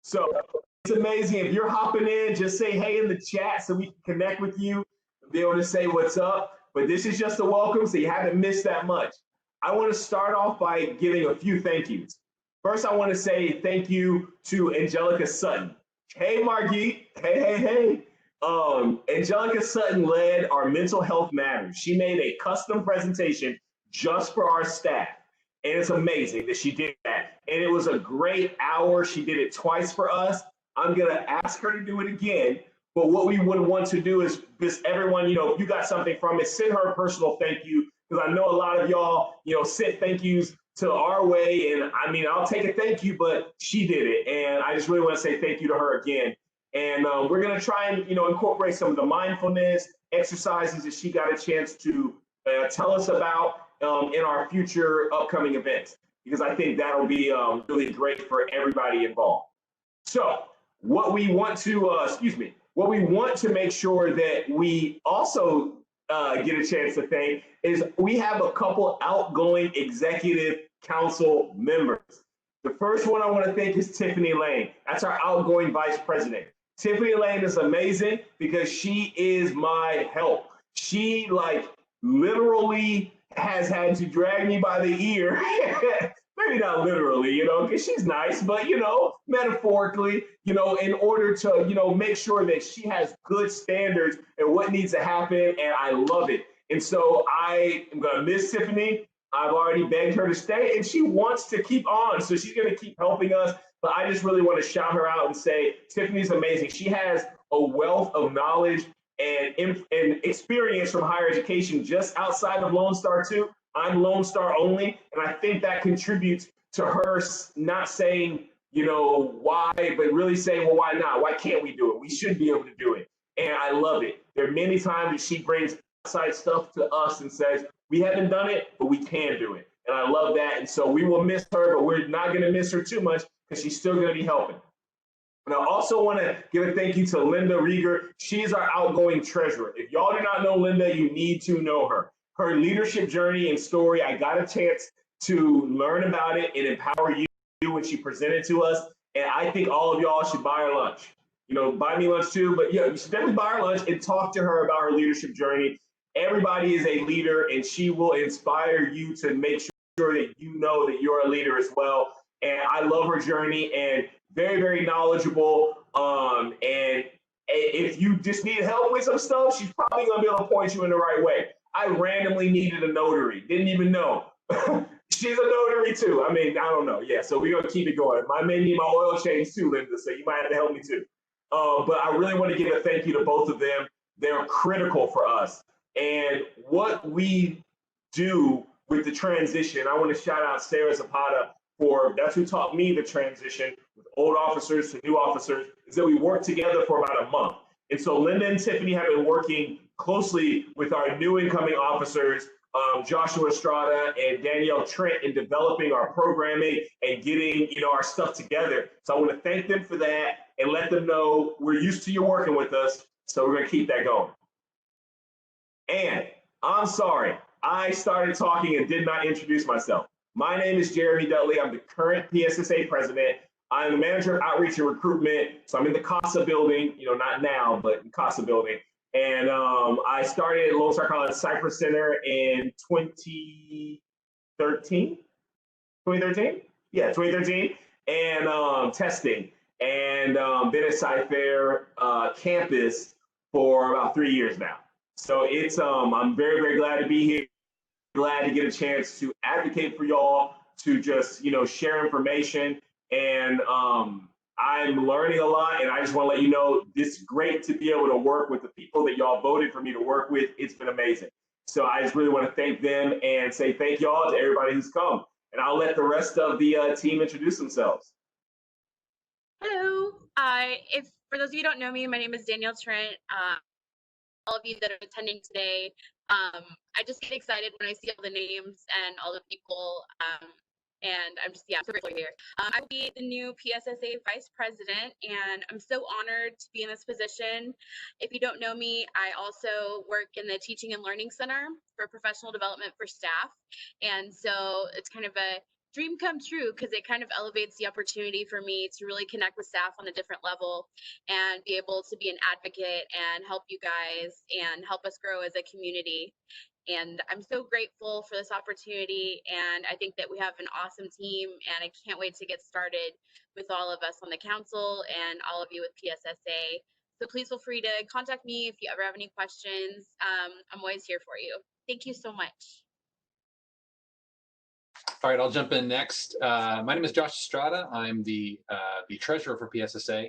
So it's amazing. If you're hopping in, just say hey in the chat so we can connect with you and be able to say what's up. But this is just a welcome, so you haven't missed that much. I want to start off by giving a few thank yous. First, I want to say thank you to Angelica Sutton. Hey, Margit. Hey, hey, hey. Angelica Sutton led our mental health matters. She made a custom presentation just for our staff. And it's amazing that she did that. And it was a great hour. She did it twice for us. I'm going to ask her to do it again. But what we would want to do is just everyone, if you got something from it, send her a personal thank you. Because I know a lot of y'all, sent thank yous to our way. And I mean, I'll take a thank you, but she did it. And I just really want to say thank you to her again. And we're going to try and, incorporate some of the mindfulness exercises that she got a chance to tell us about in our future upcoming events, because I think that'll be really great for everybody involved. So what we want to, what we want to make sure that we also get a chance to thank is we have a couple outgoing executive council members. The first one I want to thank is Tiffany Lane. That's our outgoing vice president. Tiffany Lane is amazing because she is my help. She literally has had to drag me by the ear. Maybe not literally, because she's nice, but, metaphorically, in order to, make sure that she has good standards and what needs to happen. And I love it. And so I am going to miss Tiffany. I've already begged her to stay and she wants to keep on. So she's going to keep helping us. But I just really want to shout her out and say, Tiffany's amazing. She has a wealth of knowledge and experience from higher education just outside of Lone Star too. I'm Lone Star only, and I think that contributes to her not saying, why, but really saying, well, why not? Why can't we do it? We should be able to do it. And I love it. There are many times that she brings outside stuff to us and says, we haven't done it, but we can do it. And I love that. And so we will miss her, but we're not going to miss her too much because she's still going to be helping. And I also want to give a thank you to Linda Rieger. She's our outgoing treasurer. If y'all do not know Linda, you need to know her. Her leadership journey and story, I got a chance to learn about it and empower you when she presented to us. And I think all of y'all should buy her lunch. Buy me lunch too, but yeah, you should definitely buy her lunch and talk to her about her leadership journey. Everybody is a leader and she will inspire you to make sure that you know that you're a leader as well. And I love her journey and very, very knowledgeable. And if you just need help with some stuff, she's probably going to be able to point you in the right way. I randomly needed a notary, didn't even know. She's a notary too. I mean, I don't know. Yeah, so we're going to keep it going. I may need my oil change too, Linda, so you might have to help me too. But I really want to give a thank you to both of them. They're critical for us. And what we do with the transition, I want to shout out Sarah Zapata that's who taught me the transition with old officers to new officers, is that we worked together for about a month. And so Linda and Tiffany have been working closely with our new incoming officers, Joshua Estrada and Danielle Trent, in developing our programming and getting our stuff together. So I want to thank them for that and let them know we're used to you working with us. So we're going to keep that going. And I'm sorry, I started talking and did not introduce myself. My name is Jeremy Dudley. I'm the current PSSA president. I'm the manager of outreach and recruitment. So I'm in the CASA building, not now, but in CASA building. And I started at Lone Star College Cypress Center in 2013. 2013? Yeah, 2013. And testing. And been at CyFair campus for about 3 years now. So it's I'm very, very glad to be here. Glad to get a chance to advocate for y'all, to just share information, and I'm learning a lot, and I just want to let you know it's great to be able to work with the people that y'all voted for me to work with. It's been amazing. So I just really want to thank them and say thank y'all to everybody who's come, and I'll let the rest of the team introduce themselves. Hello. If for those of you who don't know me, my name is Danielle Trent. All of you that are attending today, I just get excited when I see all the names and all the people, and I'm just, so grateful you're here. I will be the new PSSA Vice President, and I'm so honored to be in this position. If you don't know me, I also work in the Teaching and Learning Center for Professional Development for Staff, and so it's kind of a dream come true because it kind of elevates the opportunity for me to really connect with staff on a different level and be able to be an advocate and help you guys and help us grow as a community. And I'm so grateful for this opportunity. And I think that we have an awesome team. And I can't wait to get started with all of us on the council and all of you with PSSA. So please feel free to contact me if you ever have any questions. I'm always here for you. Thank you so much. All right, I'll jump in next. My name is Josh Estrada. I'm the treasurer for PSSA.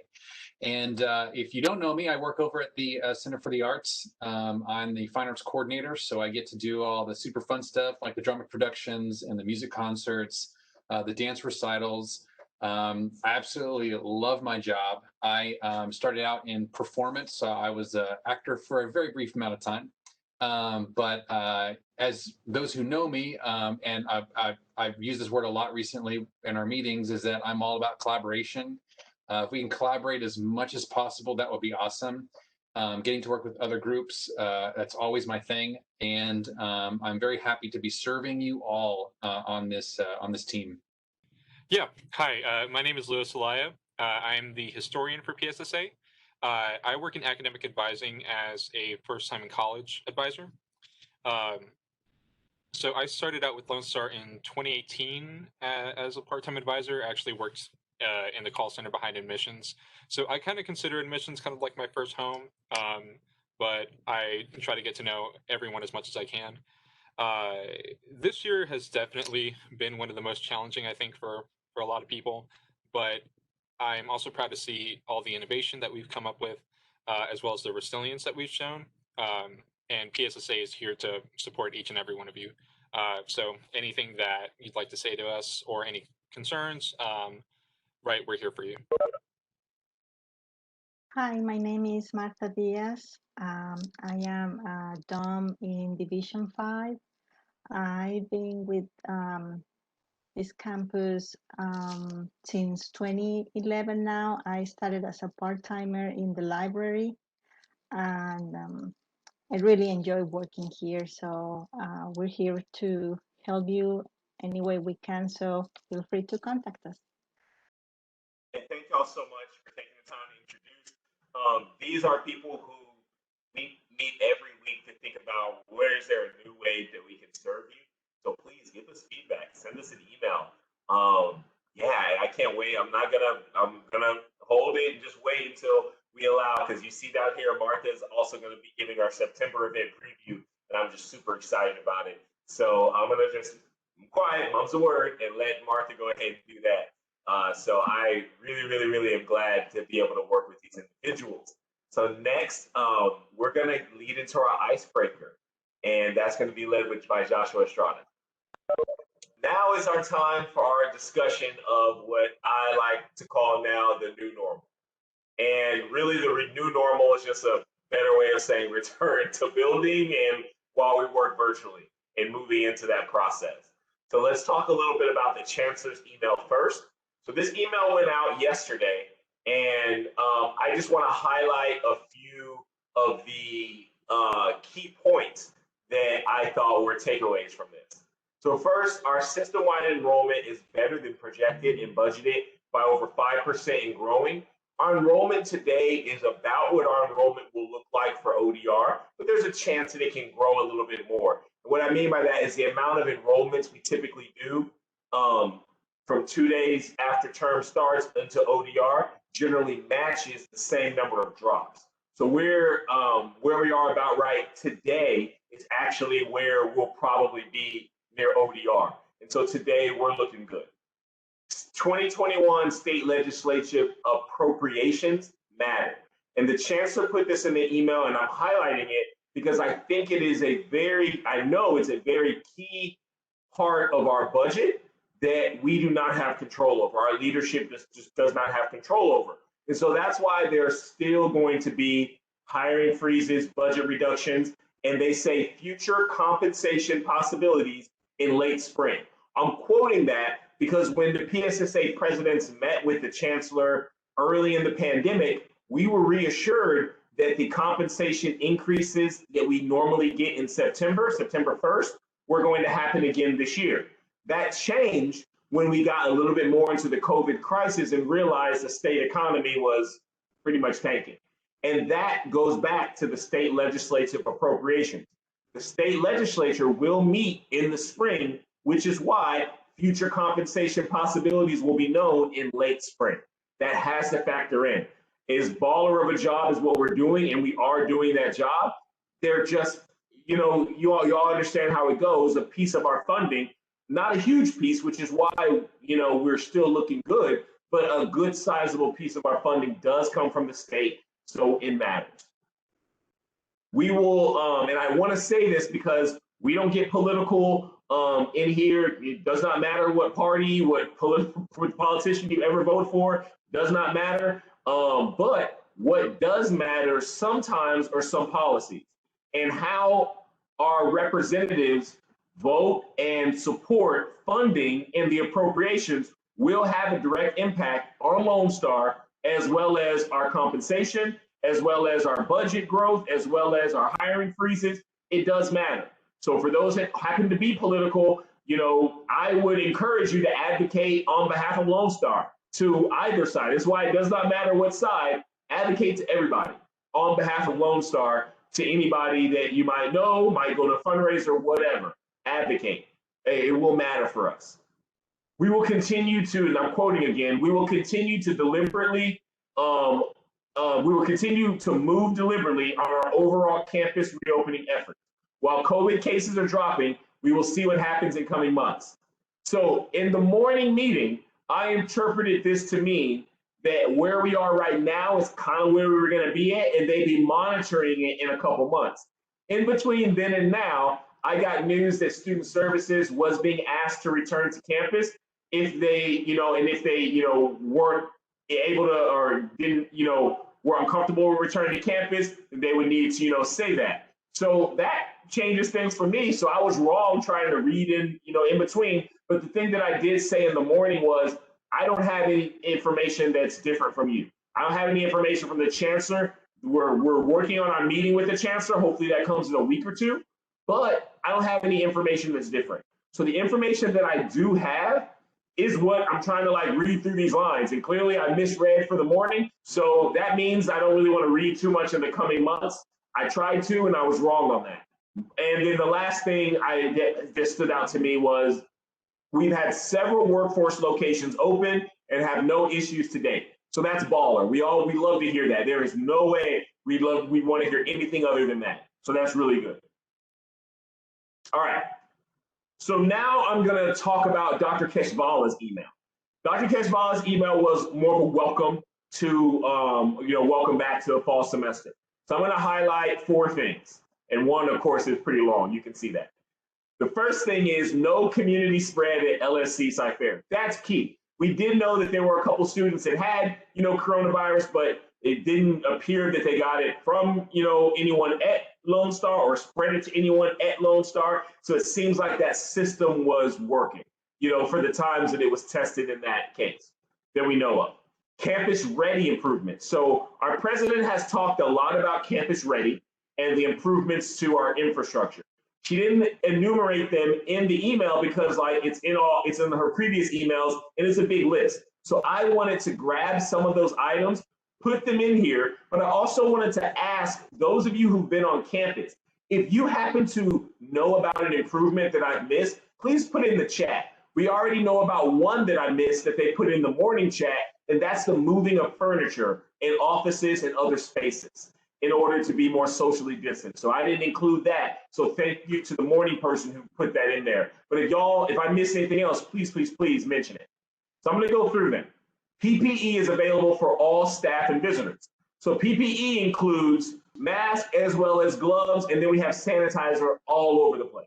And if you don't know me, I work over at the Center for the Arts. I'm the fine arts coordinator, so I get to do all the super fun stuff like the drama productions and the music concerts, the dance recitals. I absolutely love my job. I started out in performance, so I was an actor for a very brief amount of time. But as those who know me, and I've used this word a lot recently in our meetings, is that I'm all about collaboration. If we can collaborate as much as possible, that would be awesome. Getting to work with other groups, that's always my thing. And I'm very happy to be serving you all on this team. Yeah, hi, my name is Louis Alaya. I'm the historian for PSSA. I work in academic advising as a first-time in college advisor. So I started out with Lone Star in 2018 as a part-time advisor. I actually worked in the call center behind admissions. So I kind of consider admissions kind of like my first home, but I try to get to know everyone as much as I can. This year has definitely been one of the most challenging, I think, for a lot of people, but I'm also proud to see all the innovation that we've come up with, as well as the resilience that we've shown. And PSSA is here to support each and every one of you. So anything that you'd like to say to us or any concerns, right, we're here for you. Hi, my name is Marta Diaz. I am a DOM in Division 5. I've been with this campus since 2011 now. I started as a part-timer in the library, and I really enjoy working here. So we're here to help you any way we can, so feel free to contact us. And thank y'all so much for taking the time to introduce. These are people who we meet every week to think about where is there a new way that we can serve you. So please give us feedback. Send us an email. Yeah, I can't wait. I'm gonna hold it and just wait until we allow, because you see down here, Martha is also going to be giving our September event preview, and I'm just super excited about it. So I'm gonna just quiet, mum's a word, and let Martha go ahead and do that. So I really am glad to be able to work with these individuals. So next, we're going to lead into our icebreaker, and that's going to be led by Joshua Estrada. Now is our time for our discussion of what I like to call now the new normal. And really the new normal is just a better way of saying return to building and while we work virtually and moving into that process. So let's talk a little bit about the Chancellor's email first. So this email went out yesterday, and I just want to highlight a few of the key points that I thought were takeaways from this. So first, our system-wide enrollment is better than projected and budgeted by over 5% and growing. Our enrollment today is about what our enrollment will look like for ODR, but there's a chance that it can grow a little bit more. And what I mean by that is the amount of enrollments we typically do from 2 days after term starts into ODR generally matches the same number of drops. So where we are about right today is actually where we'll probably be near ODR. And so today we're looking good. 2021 state legislature appropriations matter. And the chancellor put this in the email, and I'm highlighting it because I think it is I know it's a very key part of our budget that we do not have control over. Our leadership just does not have control over. And so that's why there's still going to be hiring freezes, budget reductions, and they say future compensation possibilities in late spring. I'm quoting that because when the PSSA presidents met with the chancellor early in the pandemic, we were reassured that the compensation increases that we normally get in September 1st, were going to happen again this year. That changed when we got a little bit more into the COVID crisis and realized the state economy was pretty much tanking. And that goes back to the state legislative appropriations. The state legislature will meet in the spring, which is why future compensation possibilities will be known in late spring. That has to factor in. As baller of a job as what we're doing, and we are doing that job, they're just, you know, you all understand how it goes, a piece of our funding, not a huge piece, which is why, you know, we're still looking good, but a good sizable piece of our funding does come from the state, so it matters. We will, and I want to say this because we don't get political in here. It does not matter what party, what politician you ever vote for, does not matter. But what does matter sometimes are some policies and how our representatives vote and support funding and the appropriations will have a direct impact on Lone Star, as well as our compensation, as well as our budget growth, as well as our hiring freezes. It does matter. So for those that happen to be political, you know, I would encourage you to advocate on behalf of Lone Star to either side. That's why it does not matter what side, advocate to everybody on behalf of Lone Star, to anybody that you might know, might go to a fundraiser, whatever, advocate. It will matter for us. We will continue to, and I'm quoting again, we will continue to deliberately, we will continue to move deliberately on our overall campus reopening efforts. While COVID cases are dropping, we will see what happens in coming months. So in the morning meeting, I interpreted this to mean that where we are right now is kind of where we were going to be at, and they'd be monitoring it in a couple months. In between then and now, I got news that student services was being asked to return to campus if they, you know, and if they, you know, weren't able to or didn't, you know, were uncomfortable with returning to campus, they would need to, you know, say that. So that changes things for me. So I was wrong trying to read in, you know, in between. But the thing that I did say in the morning was, I don't have any information that's different from you. I don't have any information from the chancellor. We're working on our meeting with the chancellor. Hopefully that comes in a week or two, but I don't have any information that's different. So the information that I do have is what I'm trying to like read through these lines. And clearly I misread for the morning. So that means I don't really want to read too much in the coming months. I tried to, and I was wrong on that. And then the last thing that stood out to me was we've had several workforce locations open and have no issues to date. So that's baller. We love to hear that. There is no way we want to hear anything other than that. So that's really good. All right. So now I'm going to talk about Dr. Keshvala's email. Dr. Keshvala's email was more of a welcome to, welcome back to the fall semester. So I'm going to highlight 4 things. And one, of course, is pretty long. You can see that. The first thing is no community spread at LSC-CyFair. That's key. We did know that there were a couple students that had, you know, coronavirus, but it didn't appear that they got it from, you know, anyone at Lone Star or spread it to anyone at Lone Star. So it seems like that system was working, you know, for the times that it was tested in that case that we know of. Campus ready improvements. So our president has talked a lot about campus ready and the improvements to our infrastructure. She didn't enumerate them in the email because like it's in her previous emails and it's a big list. So I wanted to grab some of those items, put them in here, but I also wanted to ask those of you who've been on campus, if you happen to know about an improvement that I've missed, please put it in the chat. We already know about one that I missed that they put in the morning chat, and that's the moving of furniture in offices and other spaces in order to be more socially distant. So I didn't include that. So thank you to the morning person who put that in there. But if I miss anything else, please, please, please mention it. So I'm gonna go through them. PPE is available for all staff and visitors. So PPE includes masks as well as gloves, and then we have sanitizer all over the place.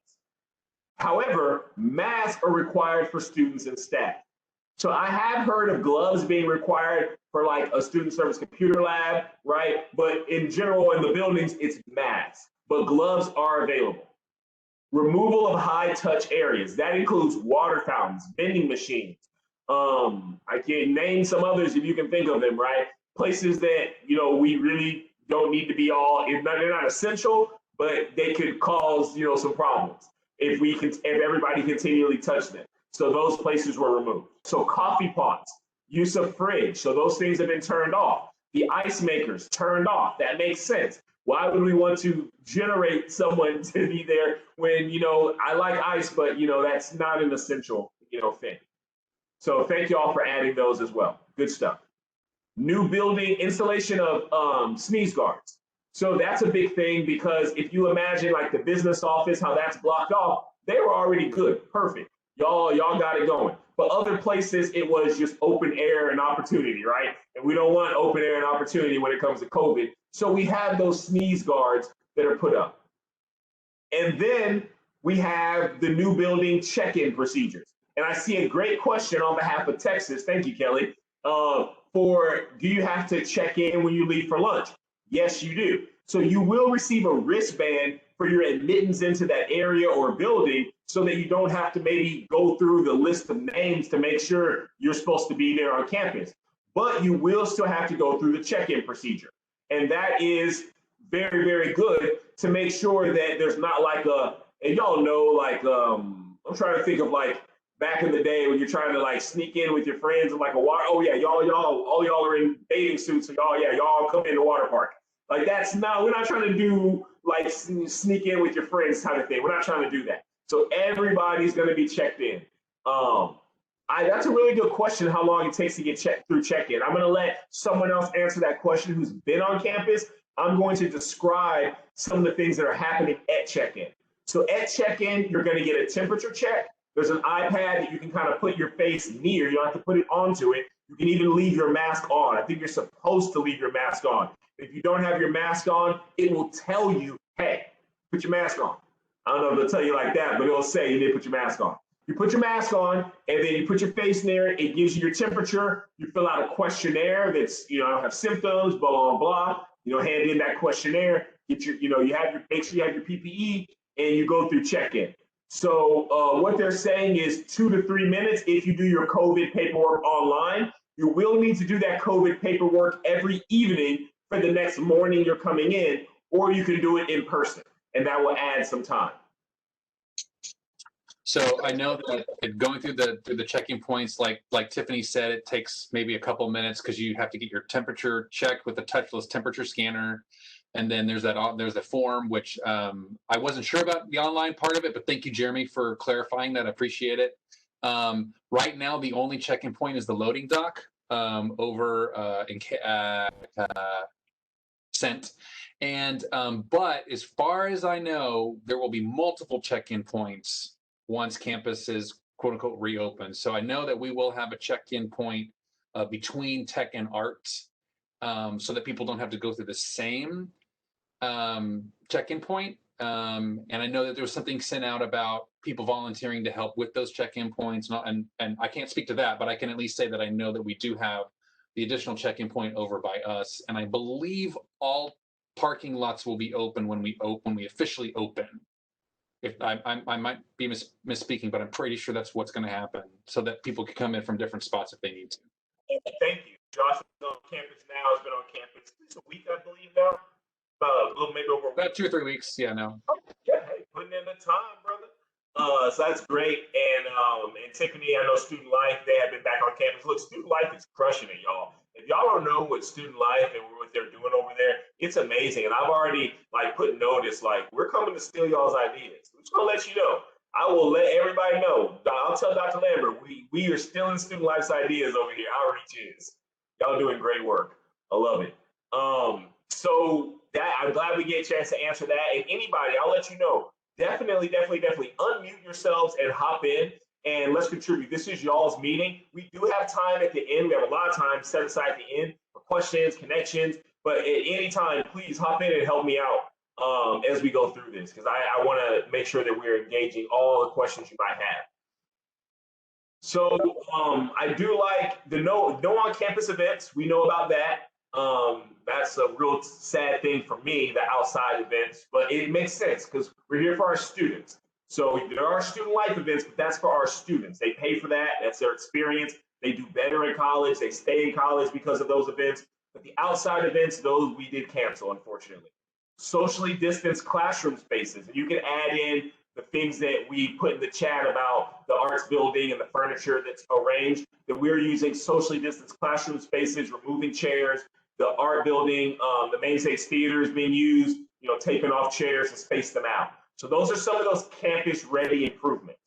However, masks are required for students and staff. So I have heard of gloves being required for like a student service computer lab, right? But in general, in the buildings, it's masks, but gloves are available. Removal of high touch areas. That includes water fountains, vending machines. I can name some others if you can think of them, right? Places that, you know, we really don't need to be they're not essential, but they could cause, you know, some problems if everybody continually touch them. So those places were removed. So coffee pots, use of fridge. So those things have been turned off. The ice makers turned off. That makes sense. Why would we want to generate someone to be there when, you know, I like ice, but, you know, that's not an essential, you know, thing. So thank you all for adding those as well. Good stuff. New building, installation of sneeze guards. So that's a big thing, because if you imagine like the business office, how that's blocked off, they were already good, perfect. Y'all got it going. But other places, it was just open air and opportunity, right? And we don't want open air and opportunity when it comes to COVID. So we have those sneeze guards that are put up. And then we have the new building check-in procedures. And I see a great question on behalf of Texas. Thank you, Kelly. For do you have to check in when you leave for lunch? Yes, you do. So you will receive a wristband for your admittance into that area or building, so that you don't have to maybe go through the list of names to make sure you're supposed to be there on campus. But you will still have to go through the check-in procedure. And that is very, very good to make sure that there's not like and y'all know, like, I'm trying to think of like back in the day when you're trying to like sneak in with your friends and like a water, oh yeah, all y'all are in bathing suits, so y'all come in the water park. Like we're not trying to do like sneak in with your friends kind of thing. We're not trying to do that. So everybody's going to be checked in. That's a really good question, how long it takes to get checked through check-in. I'm going to let someone else answer that question who's been on campus. I'm going to describe some of the things that are happening at check-in. So at check-in, you're going to get a temperature check. There's an iPad that you can kind of put your face near. You don't have to put it onto it. You can even leave your mask on. I think you're supposed to leave your mask on. If you don't have your mask on, it will tell you, hey, put your mask on. I don't know if it'll tell you like that, but it'll say you need to put your mask on. You put your mask on, and then you put your face near it. It gives you your temperature. You fill out a questionnaire that's, I don't have symptoms, blah, blah, blah. Hand in that questionnaire. Get your, make sure you have your PPE, and you go through check-in. So what they're saying is 2 to 3 minutes if you do your COVID paperwork online. You will need to do that COVID paperwork every evening for the next morning you're coming in, or you can do it in person, and that will add some time. So I know that going through the checking points, like Tiffany said, it takes maybe a couple minutes because you have to get your temperature checked with a touchless temperature scanner. And then there's the form, which I wasn't sure about the online part of it, but thank you, Jeremy, for clarifying that. I appreciate it. Right now, the only check-in point is the loading dock over in Cent. And but as far as I know, there will be multiple check-in points once campus is quote unquote reopened. So I know that we will have a check-in point between tech and arts, so that people don't have to go through the same check-in point. And I know that there was something sent out about people volunteering to help with those check-in points. And I can't speak to that, but I can at least say that I know that we do have the additional check-in point over by us. And I believe all parking lots will be open when we officially open. If I might be misspeaking, but I'm pretty sure that's what's going to happen, so that people can come in from different spots if they need to. Thank you. Josh is on campus now. Has been on campus it's a week, I believe now. A little, maybe over a week. About 2 or 3 weeks. Yeah, no. Oh, yeah, hey, putting in the time, brother. So that's great. And Tiffany, I know Student Life, they have been back on campus. Look, Student Life is crushing it, y'all. If y'all don't know what Student Life and what they're doing over there, it's amazing. And I've already put notice, we're coming to steal y'all's ideas. I'm just gonna let you know. I will let everybody know. I'll tell Dr. Lambert, we are stealing Student Life's ideas over here. Outreach is. Y'all doing great work. I love it. So that I'm glad we get a chance to answer that. And anybody, I'll let you know. Definitely unmute yourselves and hop in and let's contribute. This is y'all's meeting. We do have time at the end. We have a lot of time set aside at the end for questions, connections, but at any time, please hop in and help me out as we go through this, because I want to make sure that we're engaging all the questions you might have. So I do like the no on-campus events. We know about that. That's a real sad thing for me, the outside events, but it makes sense because we're here for our students. So there are student life events, but that's for our students. They pay for that. That's their experience. They do better in college. They stay in college because of those events. But the outside events, those we did cancel, unfortunately. Socially distanced classroom spaces. And you can add in the things that we put in the chat about the arts building and the furniture that's arranged, that we're using socially distanced classroom spaces, removing chairs, the art building, the main stage theater is being used, taping off chairs and space them out. So those are some of those campus ready improvements.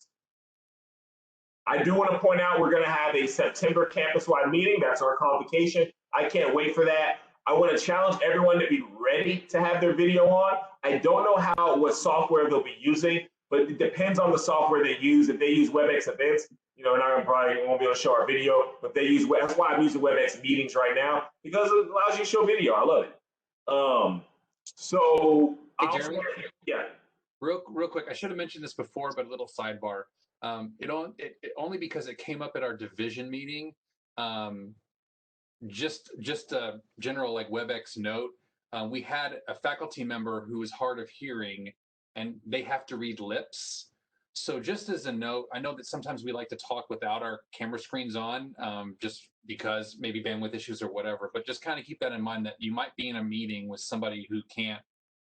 I do want to point out we're going to have a September campus-wide meeting. That's our convocation. I can't wait for that. I want to challenge everyone to be ready to have their video on. I don't know what software they'll be using, but it depends on the software they use. If they use WebEx events, and I probably won't be able to show our video, but that's why I'm using WebEx meetings right now, because it allows you to show video. I love it. So, hey, Jeremy, yeah. Real quick, I should have mentioned this before, but a little sidebar. Only because it came up at our division meeting. Just a general like WebEx note. We had a faculty member who is hard of hearing, and they have to read lips. So just as a note, I know that sometimes we like to talk without our camera screens on, just because maybe bandwidth issues or whatever. But just kind of keep that in mind, that you might be in a meeting with somebody who can't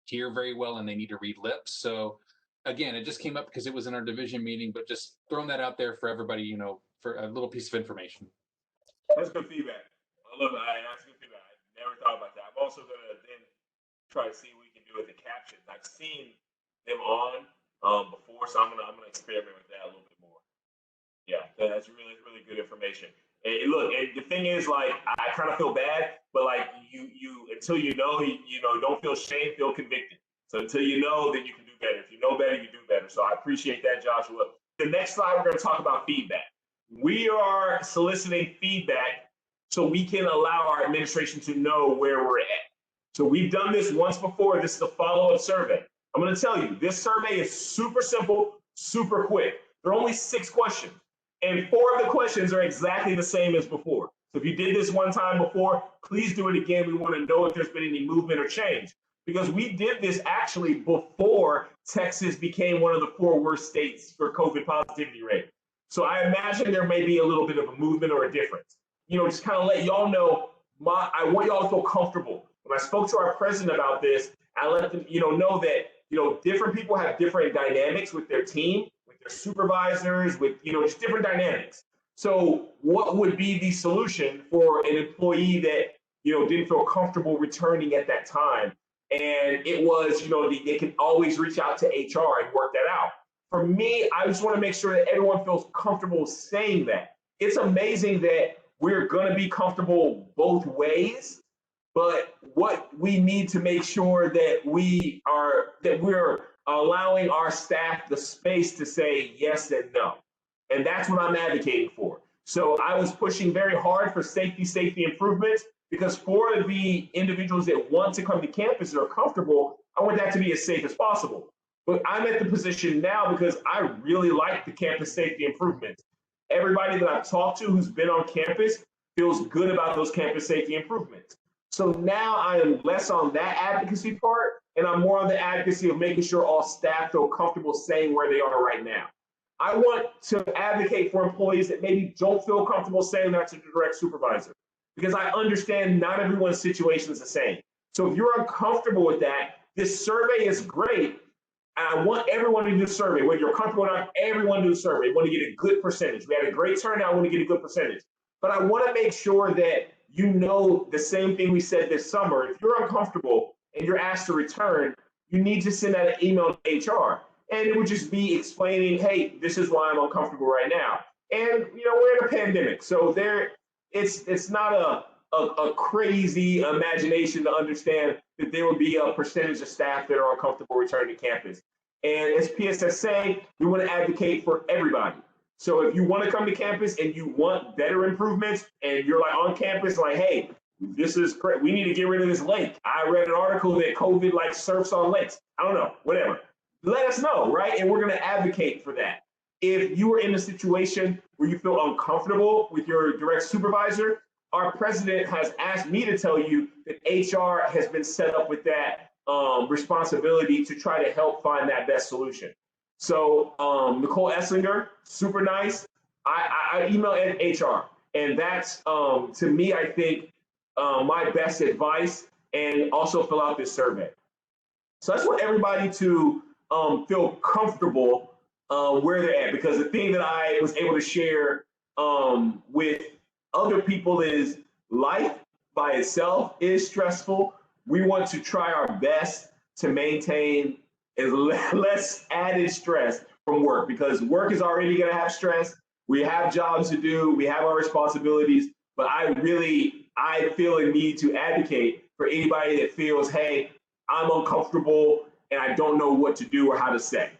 hear very well and they need to read lips. So again, it just came up because it was in our division meeting, but just throwing that out there for everybody, for a little piece of information. That's good feedback. I love it. That's good feedback. I never thought about that. I'm also going to then try to see what we can do with the captions. I've seen them on before, so I'm gonna experiment with that a little bit more. Yeah, that's really good information. And look, and the thing is, like, I kind of feel bad, but like you until don't feel shame, feel convicted. So until you know, then you can do better. If you know better, you do better. So I appreciate that, Joshua. The next slide, we're going to talk about feedback. We are soliciting feedback so we can allow our administration to know where we're at. So we've done this once before. This is a follow-up survey. I'm going to tell you, this survey is super simple, super quick. There are only 6 questions, and 4 of the questions are exactly the same as before. So if you did this one time before, please do it again. We want to know if there's been any movement or change, because we did this actually before Texas became one of the 4 worst states for COVID positivity rate. So I imagine there may be a little bit of a movement or a difference. Just kind of let y'all know, I want y'all to feel comfortable. When I spoke to our president about this, I let them, know that, different people have different dynamics with their team, with their supervisors, with, just different dynamics. So what would be the solution for an employee that, didn't feel comfortable returning at that time? And it was, they can always reach out to HR and work that out. For me, I just want to make sure that everyone feels comfortable saying that. It's amazing that we're going to be comfortable both ways, but what we need to make sure that we're allowing our staff the space to say yes and no. And that's what I'm advocating for. So I was pushing very hard for safety improvements, because for the individuals that want to come to campus and are comfortable, I want that to be as safe as possible. But I'm at the position now because I really like the campus safety improvements. Everybody that I've talked to who's been on campus feels good about those campus safety improvements. So now I am less on that advocacy part, and I'm more on the advocacy of making sure all staff feel comfortable saying where they are right now. I want to advocate for employees that maybe don't feel comfortable saying that to the direct supervisor, because I understand not everyone's situation is the same. So if you're uncomfortable with that, this survey is great. I want everyone to do the survey. Whether you're comfortable or not, everyone do the survey. We want to get a good percentage. We had a great turnout. We want to get a good percentage. But I want to make sure that the same thing we said this summer. If you're uncomfortable and you're asked to return, you need to send out an email to HR. And it would just be explaining, hey, this is why I'm uncomfortable right now. And we're in a pandemic, so it's not a crazy imagination to understand that there will be a percentage of staff that are uncomfortable returning to campus. And as PSSA, we want to advocate for everybody. So if you want to come to campus and you want better improvements, and you're like on campus, like, hey, this is great, we need to get rid of this lake. I read an article that COVID like surfs on lakes. I don't know, whatever. Let us know, right? And we're going to advocate for that. If you are in a situation where you feel uncomfortable with your direct supervisor, our president has asked me to tell you that HR has been set up with that responsibility to try to help find that best solution. So Nicole Esslinger, super nice. I emailed HR, and that's, to me, I think, my best advice, and also fill out this survey. So I just want everybody to feel comfortable where they're at, because the thing that I was able to share with other people is life by itself is stressful. We want to try our best to maintain as less added stress from work, because work is already going to have stress. We have jobs to do, we have our responsibilities, but I feel a need to advocate for anybody that feels, hey, I'm uncomfortable and I don't know what to do or how to say.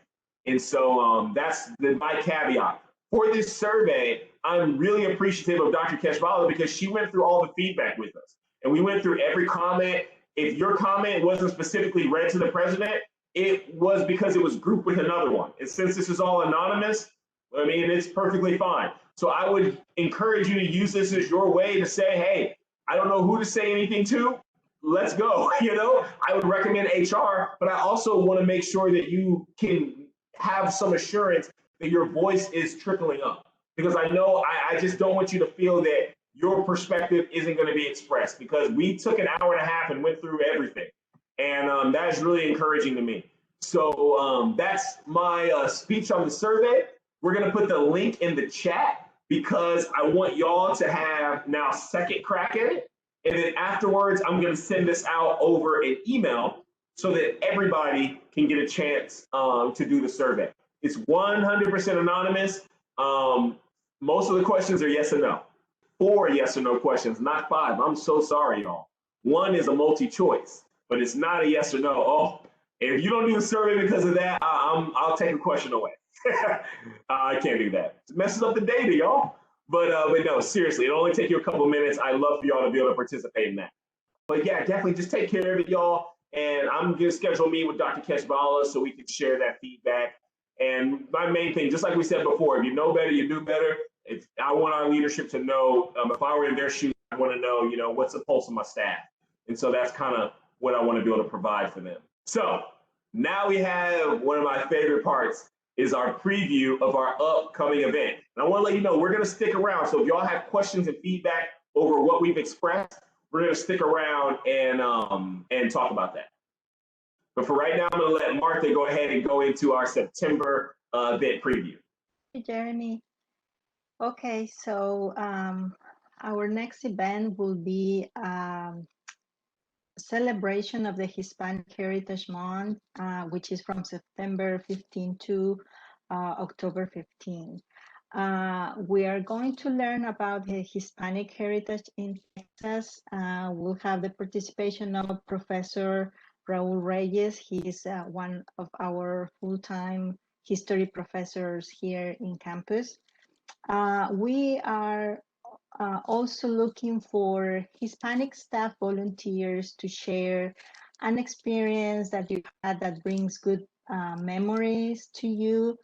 And so that's my caveat. For this survey, I'm really appreciative of Dr. Keshvala because she went through all the feedback with us. And we went through every comment. If your comment wasn't specifically read to the president, it was because it was grouped with another one. And since this is all anonymous, I mean, it's perfectly fine. So I would encourage you to use this as your way to say, hey, I don't know who to say anything to. Let's go. You know, I would recommend HR, but I also want to make sure that you can have some assurance that your voice is trickling up. Because I know I just don't want you to feel that your perspective isn't going to be expressed, because we took an hour and a half and went through everything. And that is really encouraging to me. So that's my speech on the survey. We're going to put the link in the chat because I want y'all to have now second crack at it. And then afterwards, I'm going to send this out over an email so that everybody can get a chance to do the survey. It's 100% anonymous. Most of the questions are yes or no. 4 yes or no questions, not 5. I'm so sorry, y'all. 1 is a multi-choice, but it's not a yes or no. Oh, if you don't do the survey because of that, I'll take a question away. I can't do that. It messes up the data, y'all. But no, seriously, it'll only take you a couple of minutes. I'd love for y'all to be able to participate in that. But yeah, definitely just take care of it, y'all. And I'm going to schedule a meeting with Dr. Keshvala so we can share that feedback. And my main thing, just like we said before, if you know better, you do better. I want our leadership to know, if I were in their shoes, I want to know, you know, what's the pulse of my staff. And so that's kind of what I want to be able to provide for them. So now we have one of my favorite parts is our preview of our upcoming event. And I want to let you know, we're going to stick around. So if y'all have questions and feedback over what we've expressed, we're going to stick around and talk about that. But for right now, I'm going to let Martha go ahead and go into our September event preview. Hey, Jeremy. Okay, so our next event will be celebration of the Hispanic Heritage Month, which is from September 15 to October 15. We are going to learn about the Hispanic heritage in Texas. We'll have the participation of Professor Raul Reyes. He is one of our full-time history professors here in campus. We are also looking for Hispanic staff volunteers to share an experience that you had that brings good memories to you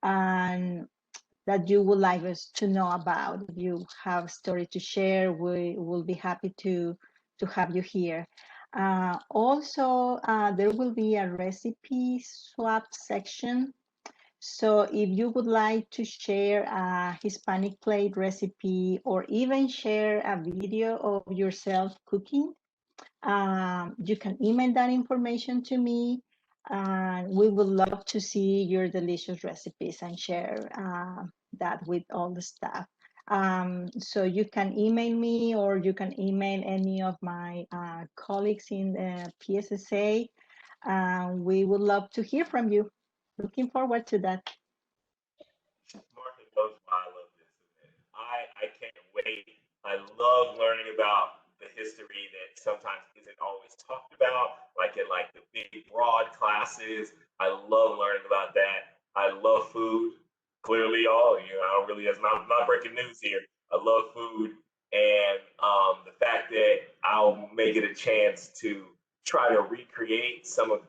and that you would like us to know about. If you have a story to share, we will be happy to have you here. Also, there will be a recipe swap section. So if you would like to share a Hispanic plate recipe or even share a video of yourself cooking, you can email that information to me. We would love to see your delicious recipes and share that with all the staff. So you can email me or you can email any of my colleagues in the PSSA. We would love to hear from you. Looking forward to that. Martha knows why I love this event. I can't wait. I love learning about the history that sometimes isn't always talked about, like in like the big broad classes. I love learning about that. I love food. Clearly, all you know, I don't really. It's not breaking news here. I love food, and the fact that I'll make it a chance to try to recreate some of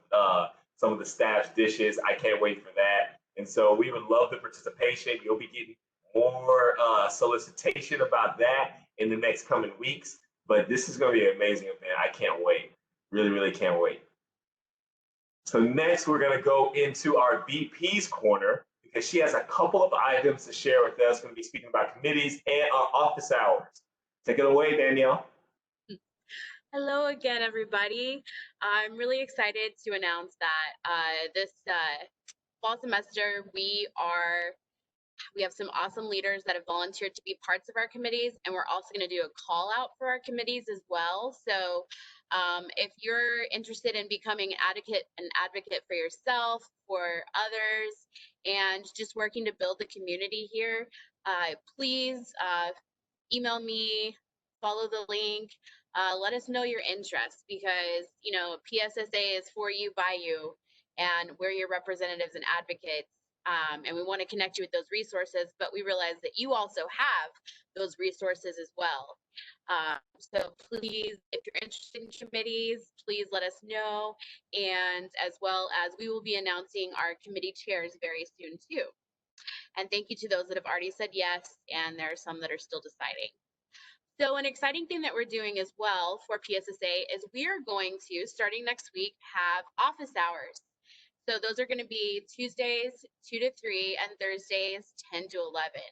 the staff's dishes. I can't wait for that. And so we would love the participation. You'll be getting more solicitation about that in the next coming weeks. But this is going to be an amazing event. I can't wait. Really, really can't wait. So next, we're going to go into our BPs Corner because she has a couple of items to share with us. We're going to be speaking about committees and our office hours. Take it away, Danielle. Hello again, everybody. I'm really excited to announce that this fall semester we have some awesome leaders that have volunteered to be parts of our committees, and we're also going to do a call out for our committees as well. So if you're interested in becoming an advocate for yourself, for others, and just working to build the community here, please email me, follow the link, let us know your interest, because PSSA is for you, by you, and we're your representatives and advocates. And we want to connect you with those resources, but we realize that you also have those resources as well. So please, if you're interested in committees, please let us know. And as well as we will be announcing our committee chairs very soon too. And thank you to those that have already said yes, and there are some that are still deciding. So an exciting thing that we're doing as well for PSSA is we are going to, starting next week, have office hours. So those are going to be Tuesdays 2 to 3 and Thursdays 10 to 11.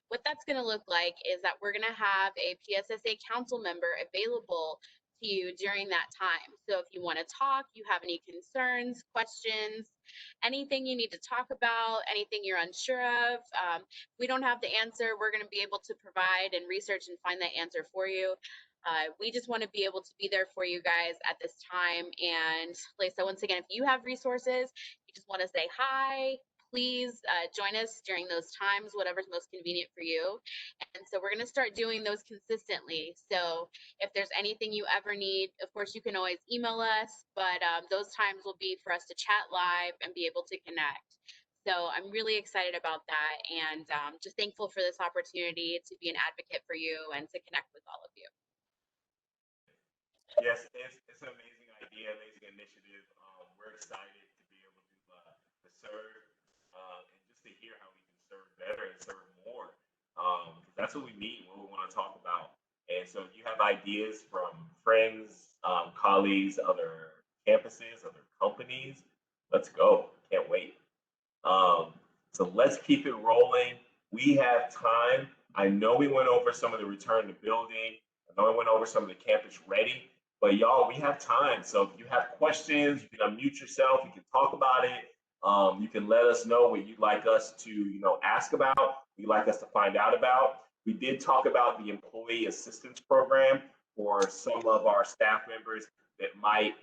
What that's going to look like is that we're going to have a PSSA council member available to you during that time. So if you want to talk, you have any concerns, questions, anything you need to talk about, anything you're unsure of, we don't have the answer, we're going to be able to provide and research and find that answer for you. We just want to be able to be there for you guys at this time. And Lisa, once again, if you have resources, you just want to say hi, please join us during those times, whatever's most convenient for you. And so we're going to start doing those consistently. So if there's anything you ever need, of course, you can always email us, but those times will be for us to chat live and be able to connect. So I'm really excited about that, and just thankful for this opportunity to be an advocate for you and to connect with all of you. Yes, it's an amazing idea, amazing initiative. We're excited to be able to serve and just to hear how we can serve better and serve more. That's what we need, what we want to talk about. And so if you have ideas from friends, colleagues, other campuses, other companies, let's go. Can't wait. So let's keep it rolling. We have time. I know we went over some of the return to building. I know we went over some of the campus ready, but y'all, we have time. So if you have questions, you can unmute yourself. You can talk about it. You can let us know what you'd like us to, ask about, you'd like us to find out about. We did talk about the employee assistance program for some of our staff members that might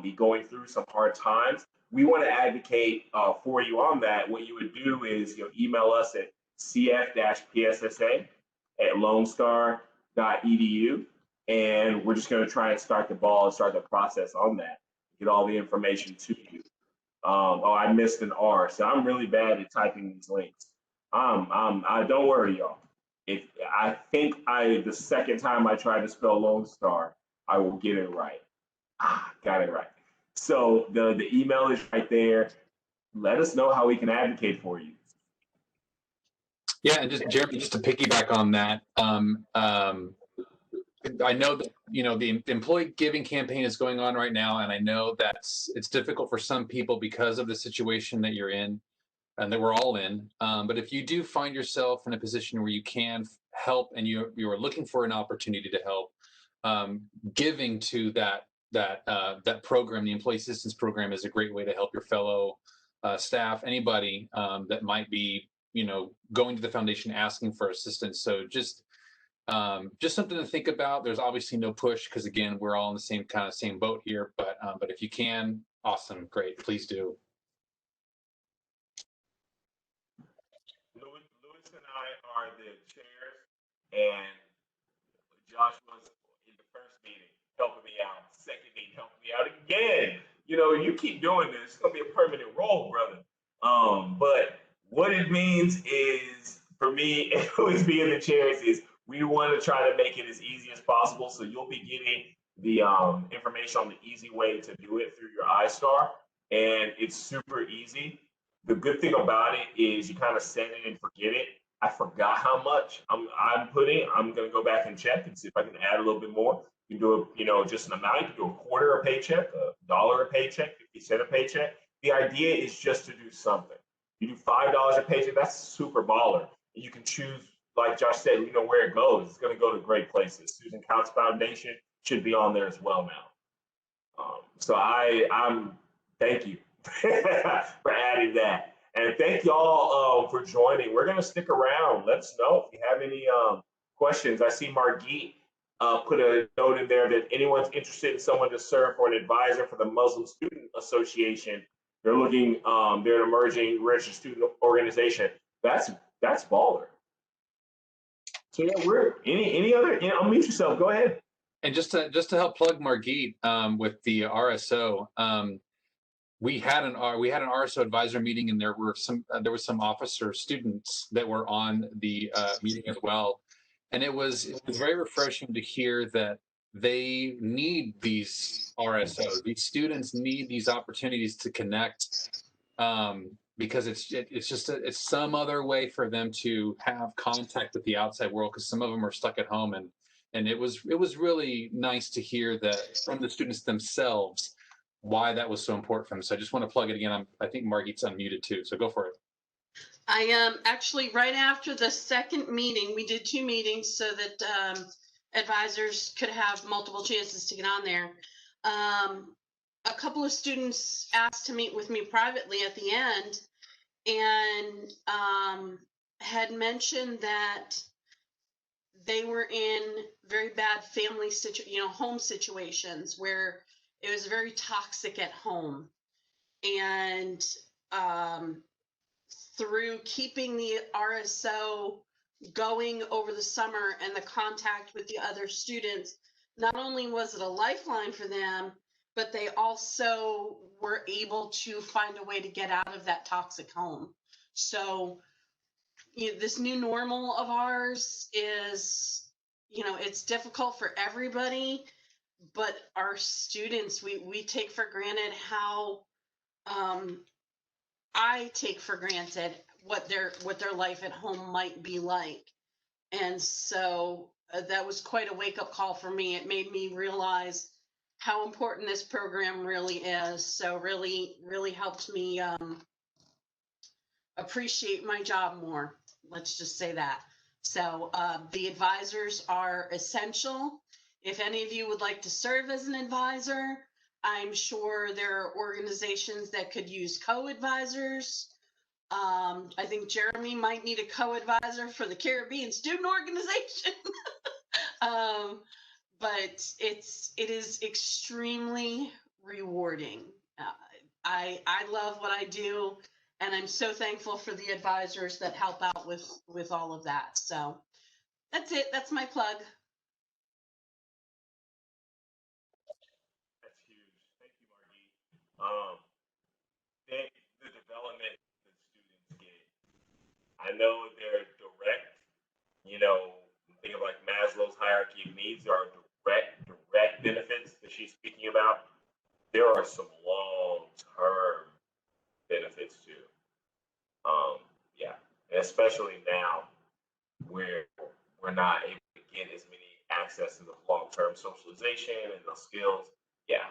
be going through some hard times. We want to advocate for you on that. What you would do is email us at cf-pssa@lonestar.edu, and we're just going to try and start the ball and start the process on that. Get all the information to you. I missed an R, so I'm really bad at typing these links. I don't worry, y'all. If I think the second time I tried to spell Lone Star, I will get it right. Got it right. So the email is right there. Let us know how we can advocate for you. Yeah, and just Jeremy, just to piggyback on that, I know that the employee giving campaign is going on right now, and I know that it's difficult for some people because of the situation that you're in and that we're all in. But if you do find yourself in a position where you can help and you are looking for an opportunity to help, giving to that program, the employee assistance program, is a great way to help your fellow staff, anybody that might be going to the foundation asking for assistance. So just something to think about. There's obviously no push because, again, we're all in the same boat here. But if you can, awesome, great, please do. Louis and I are the chairs, and Josh was in the first meeting helping me out. Second meeting helping me out again. You keep doing this, it's gonna be a permanent role, brother. But what it means is, for me, always being the chairs, is we want to try to make it as easy as possible. So you'll be getting the information on the easy way to do it through your iStar, and it's super easy. The good thing about it is you kind of set it and forget it. I forgot how much I'm putting. I'm gonna go back and check and see if I can add a little bit more. You can do just an amount. You can do a quarter a paycheck, $1 a paycheck, 50 cents a paycheck. The idea is just to do something. You do $5 a paycheck, that's super baller. You can choose like Josh said, you know where it goes. It's going to go to great places. Susan Couch Foundation should be on there as well now. So I'm thank you for adding that, and thank y'all for joining. We're going to stick around. Let us know if you have any questions. I see Margit put a note in there that anyone's interested in someone to serve for an advisor for the Muslim Student Association. They're looking. They're an emerging registered student organization. That's baller. So yeah, we're any other. Unmute yourself. Go ahead. And just to help plug Margit with the RSO, we had an RSO advisor meeting, and there were some officer students that were on the meeting as well, and it was very refreshing to hear that they need these RSOs. These students need these opportunities to connect. Because it's some other way for them to have contact with the outside world, because some of them are stuck at home, and it was really nice to hear that from the students themselves why that was so important for them. So I just want to plug it again. I think Margit's unmuted too, so go for it. I am actually right after the second meeting. We did 2 meetings so that advisors could have multiple chances to get on there. A couple of students asked to meet with me privately at the end, and had mentioned that they were in very bad home situations where it was very toxic at home, and through keeping the RSO going over the summer and the contact with the other students, not only was it a lifeline for them, but they also were able to find a way to get out of that toxic home. So, this new normal of ours is, it's difficult for everybody, but our students, we take for granted how, I take for granted what their life at home might be like. And so that was quite a wake-up call for me. It made me realize how important this program really is. So really helped me appreciate my job more. Let's just say that. So the advisors are essential. If any of you would like to serve as an advisor, I'm sure there are organizations that could use co-advisors. I think Jeremy might need a co-advisor for the Caribbean Student Organization. But it is extremely rewarding. I love what I do, and I'm so thankful for the advisors that help out with all of that. So that's it. That's my plug. That's huge. Thank you, Margit. The development that students get. I know they're direct. Think of like Maslow's hierarchy of needs. There are direct benefits that she's speaking about. There are some long-term benefits too. Yeah, and especially now where we're not able to get as many access to the long-term socialization and the skills. Yeah,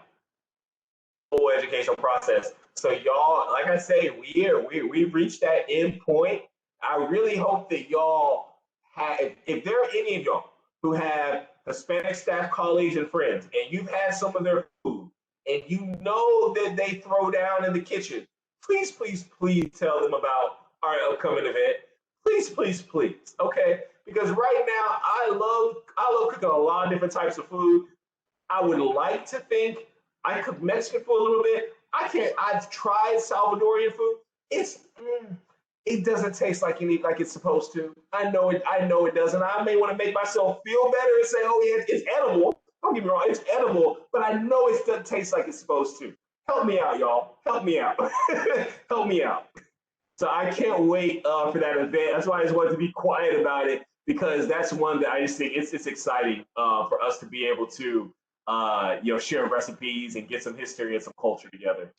whole educational process. So y'all, like I say, we've reached that end point. I really hope that y'all have, if there are any of y'all who have Hispanic staff, colleagues, and friends, and you've had some of their food, and you know that they throw down in the kitchen, please, please, please tell them about our upcoming event. Please, please, please. Okay, because right now I love cooking a lot of different types of food. I would like to think I cook Mexican food a little bit. I've tried Salvadorian food. It doesn't taste like it's supposed to. I know it doesn't. I may want to make myself feel better and say, oh yeah, it's edible. Don't get me wrong, it's edible, but I know it doesn't taste like it's supposed to. Help me out, y'all. Help me out. Help me out. So I can't wait for that event. That's why I just wanted to be quiet about it, because that's one that I just think it's exciting for us to be able to share recipes and get some history and some culture together.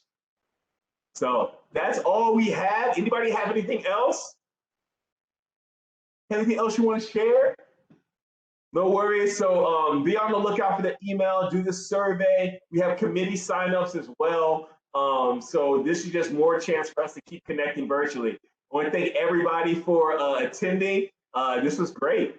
So that's all we have. Anybody have anything else? Anything else you want to share? No worries. So be on the lookout for the email, do the survey. We have committee signups as well. So this is just more chance for us to keep connecting virtually. I want to thank everybody for attending. This was great.